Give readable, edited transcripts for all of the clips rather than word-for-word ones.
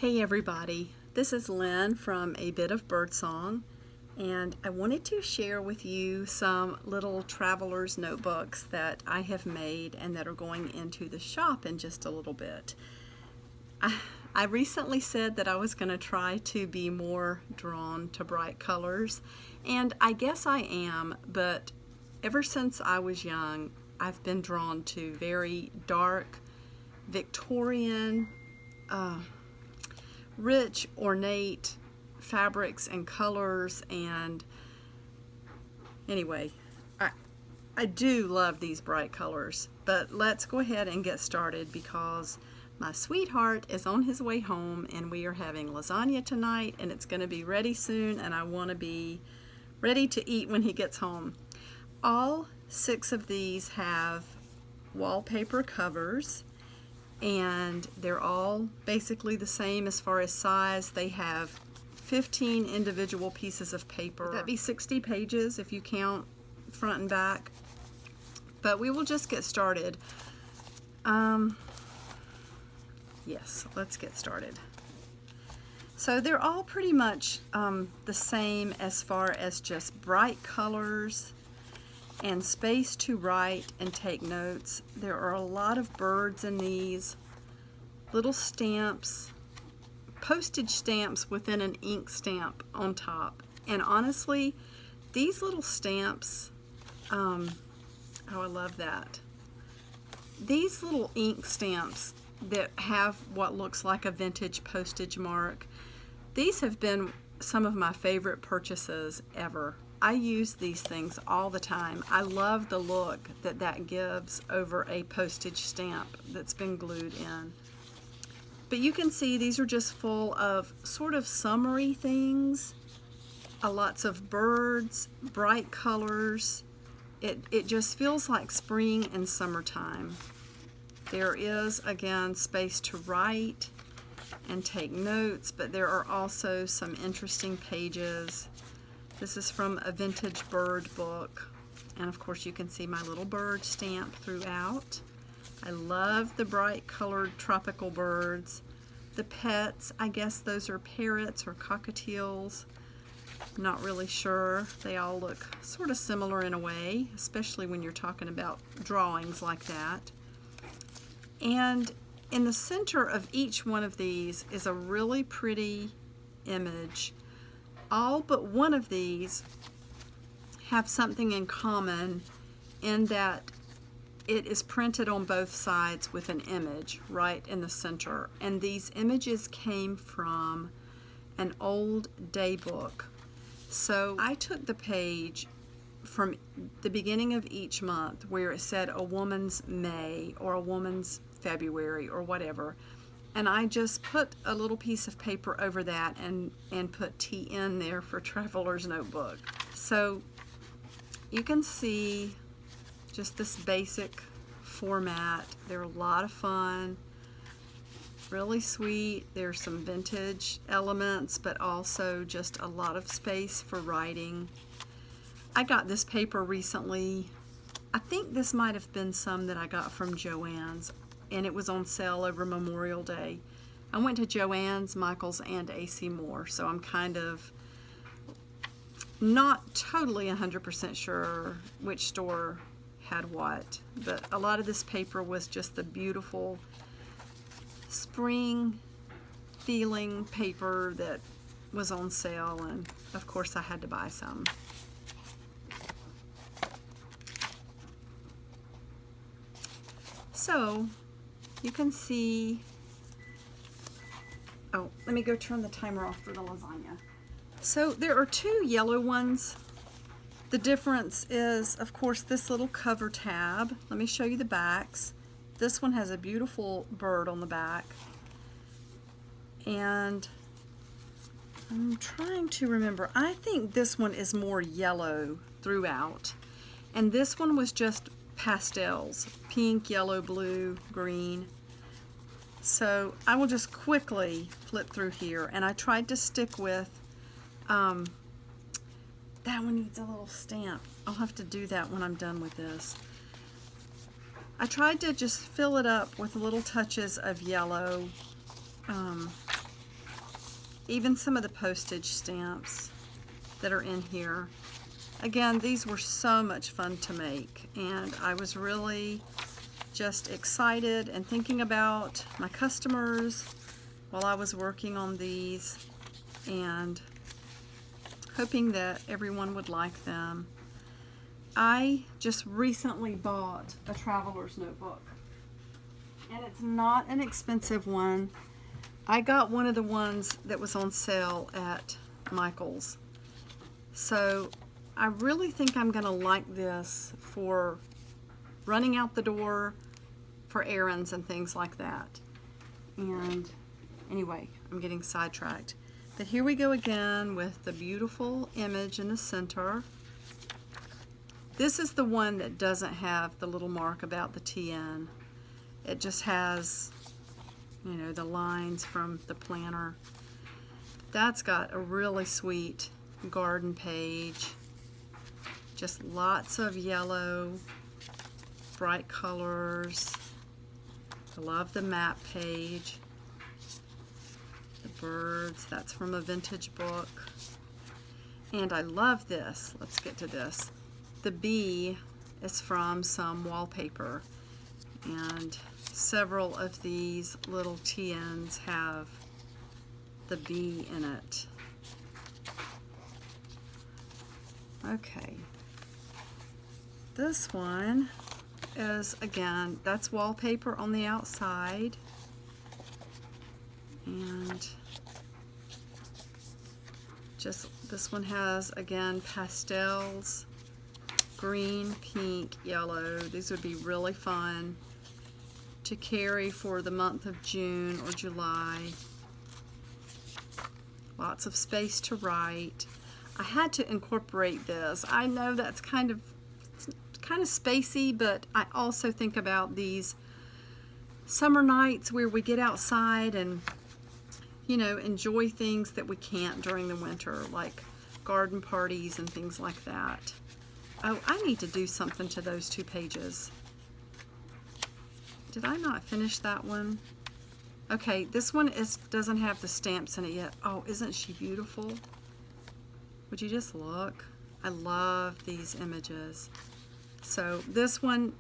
Hey everybody, this is Lynn from A Bit of Birdsong, and I wanted to share with you some little traveler's notebooks that I have made and that are going into the shop in just a little bit. I recently said that I was going to try to be more drawn to bright colors, and I guess I am, but ever since I was young, I've been drawn to very dark, Victorian, rich, ornate fabrics and colors, and anyway, I do love these bright colors. But let's go ahead and get started because my sweetheart is on his way home and we are having lasagna tonight, and it's going to be ready soon, and I want to be ready to eat when he gets home. All 6 of these have wallpaper covers, and they're all basically the same as far as size. They have 15 individual pieces of paper. That'd be 60 pages if you count front and back. But we will just get started. Yes, let's get started. So they're all pretty much the same as far as just bright colors and space to write and take notes. There are a lot of birds in these, little stamps, postage stamps within an ink stamp on top. And honestly, these little stamps, oh, I love that. These little ink stamps that have what looks like a vintage postage mark, these have been some of my favorite purchases ever. I use these things all the time. I love the look that that gives over a postage stamp that's been glued in. But you can see these are just full of sort of summery things, lots of birds, bright colors. It just feels like spring and summertime. There is, again, space to write and take notes, but there are also some interesting pages. This is from a vintage bird book, and of course you can see my little bird stamp throughout. I love the bright colored tropical birds. The pets, I guess those are parrots or cockatiels. I'm not really sure. They all look sort of similar in a way, especially when you're talking about drawings like that. And in the center of each one of these is a really pretty image. All but one of these have something in common in that it is printed on both sides with an image right in the center. And these images came from an old day book. So I took the page from the beginning of each month where it said a woman's May or a woman's February or whatever, and I just put a little piece of paper over that and put TN there for Traveler's Notebook. So you can see just this basic format. They're a lot of fun, really sweet. There's some vintage elements, but also just a lot of space for writing. I got this paper recently. I think this might have been some that I got from Joann's, and it was on sale over Memorial Day. I went to Joann's, Michael's, and AC Moore, so I'm kind of not totally 100% sure which store had what, but a lot of this paper was just the beautiful spring feeling paper that was on sale, and of course I had to buy some. So you can see, oh, let me go turn the timer off for the lasagna. So there are 2 yellow ones. The difference is, of course, this little cover tab. Let me show you the backs. This one has a beautiful bird on the back. And I'm trying to remember, I think this one is more yellow throughout. And this one was just pastels, pink, yellow, blue, green. So I will just quickly flip through here, and I tried to stick with, that one needs a little stamp. I'll have to do that when I'm done with this. I tried to just fill it up with little touches of yellow, even some of the postage stamps that are in here. Again, these were so much fun to make, and I was really just excited and thinking about my customers while I was working on these and hoping that everyone would like them. I just recently bought a traveler's notebook, and it's not an expensive one. I got one of the ones that was on sale at Michael's. So I really think I'm going to like this for running out the door, for errands and things like that. And anyway, I'm getting sidetracked. But here we go again with the beautiful image in the center. This is the one that doesn't have the little mark about the TN. It just has, you know, the lines from the planner. That's got a really sweet garden page. Just lots of yellow, bright colors. I love the map page. The birds, that's from a vintage book. And I love this. Let's get to this. The bee is from some wallpaper. And several of these little TNs have the bee in it. Okay. This one is, again, that's wallpaper on the outside. And just this one has, again, pastels, green, pink, yellow. These would be really fun to carry for the month of June or July. Lots of space to write. I had to incorporate this. I know that's kind of spacey, but I also think about these summer nights where we get outside and, you know, enjoy things that we can't during the winter, like garden parties and things like that. Oh, I need to do something to those 2 pages. Did I not finish that one? Okay, this one doesn't have the stamps in it yet. Oh, isn't she beautiful? Would you just look? I love these images. So this one,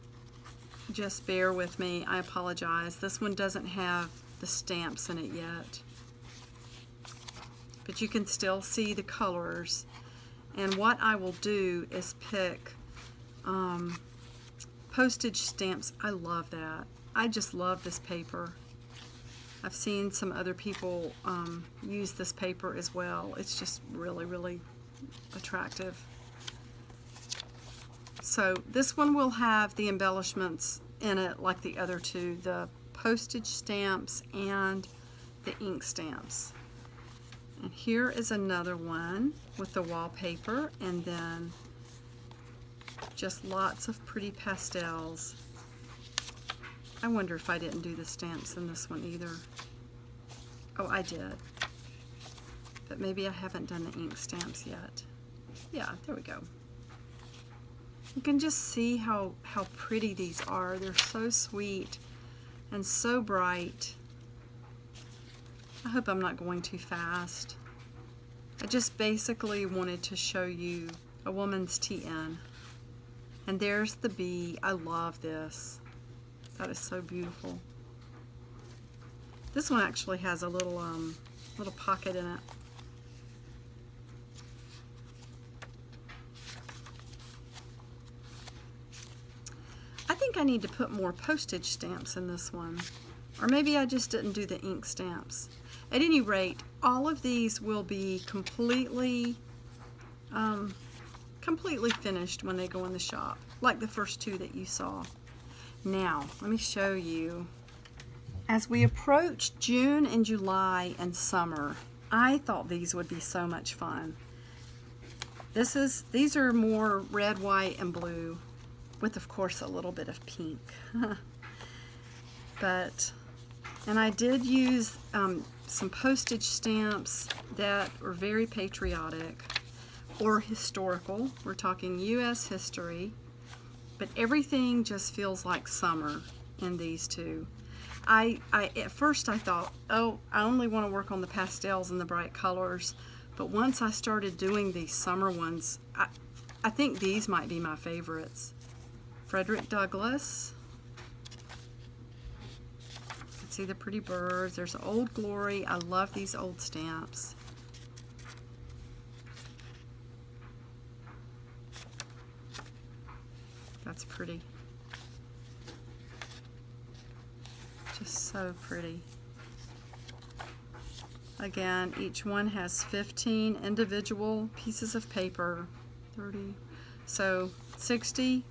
just bear with me. I apologize. This one doesn't have the stamps in it yet. But you can still see the colors. And what I will do is pick postage stamps. I love that. I just love this paper. I've seen some other people use this paper as well. It's just really, really attractive. So this one will have the embellishments in it like the other two, the postage stamps and the ink stamps. And here is another one with the wallpaper, and then just lots of pretty pastels. I wonder if I didn't do the stamps in this one either. Oh, I did. But maybe I haven't done the ink stamps yet. Yeah, there we go. You can just see how pretty these are. They're so sweet and so bright. I hope I'm not going too fast. I just basically wanted to show you a woman's TN. And there's the bee. I love this. That is so beautiful. This one actually has a little pocket in it. I think I need to put more postage stamps in this one. Or maybe I just didn't do the ink stamps. At any rate, all of these will be completely finished when they go in the shop, like the first 2 that you saw. Now, let me show you. As we approach June and July and summer, I thought these would be so much fun. These are more red, white, and blue, with of course a little bit of pink. And I did use some postage stamps that were very patriotic or historical. We're talking U.S. history, but everything just feels like summer in these 2. At first I thought, oh, I only want to work on the pastels and the bright colors, but once I started doing these summer ones, I think these might be my favorites. Frederick Douglass. You can see the pretty birds. There's Old Glory. I love these old stamps. That's pretty. Just so pretty. Again, each one has 15 individual pieces of paper. 30. So 60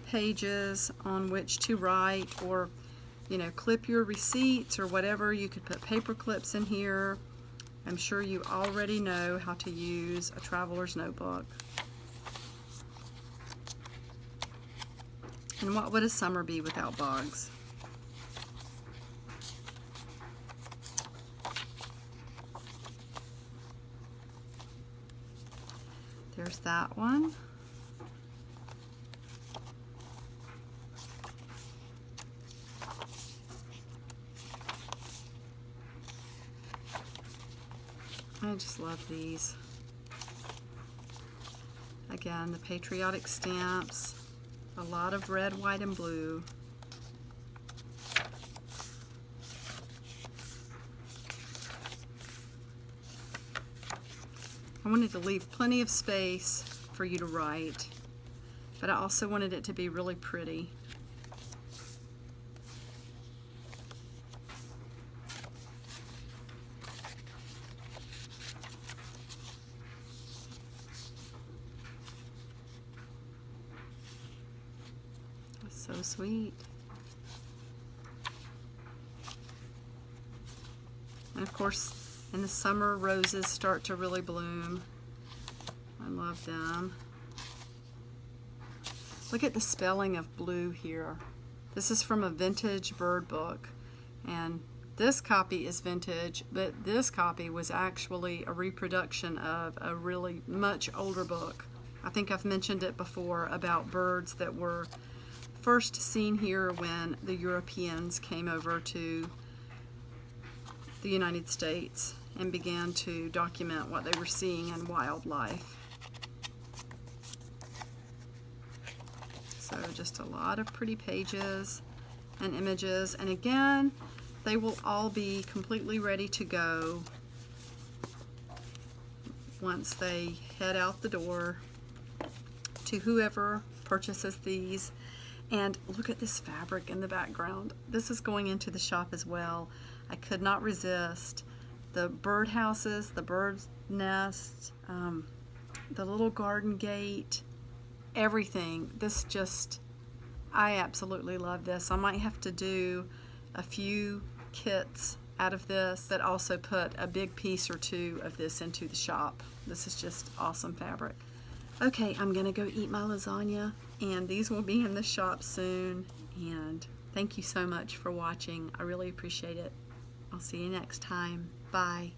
pages on which to write, or clip your receipts or whatever. You could put paper clips in here. I'm sure you already know how to use a traveler's notebook. And what would a summer be without bugs? There's that one. I just love these. Again, the patriotic stamps. A lot of red, white, and blue. I wanted to leave plenty of space for you to write, but I also wanted it to be really pretty. That's so sweet. And of course, in the summer, roses start to really bloom. I love them. Look at the spelling of blue here. This is from a vintage bird book, and this copy is vintage, but this copy was actually a reproduction of a really much older book. I think I've mentioned it before about birds that were first seen here when the Europeans came over to the United States and began to document what they were seeing in wildlife. So just a lot of pretty pages and images, and again, they will all be completely ready to go once they head out the door to whoever purchases these. And look at this fabric in the background. This is going into the shop as well. I could not resist. The bird houses, the bird nests, the little garden gate, everything. I absolutely love this. I might have to do a few kits out of this, but also put a big piece or two of this into the shop. This is just awesome fabric. Okay, I'm gonna go eat my lasagna, and these will be in the shop soon. And thank you so much for watching. I really appreciate it. I'll see you next time. Bye.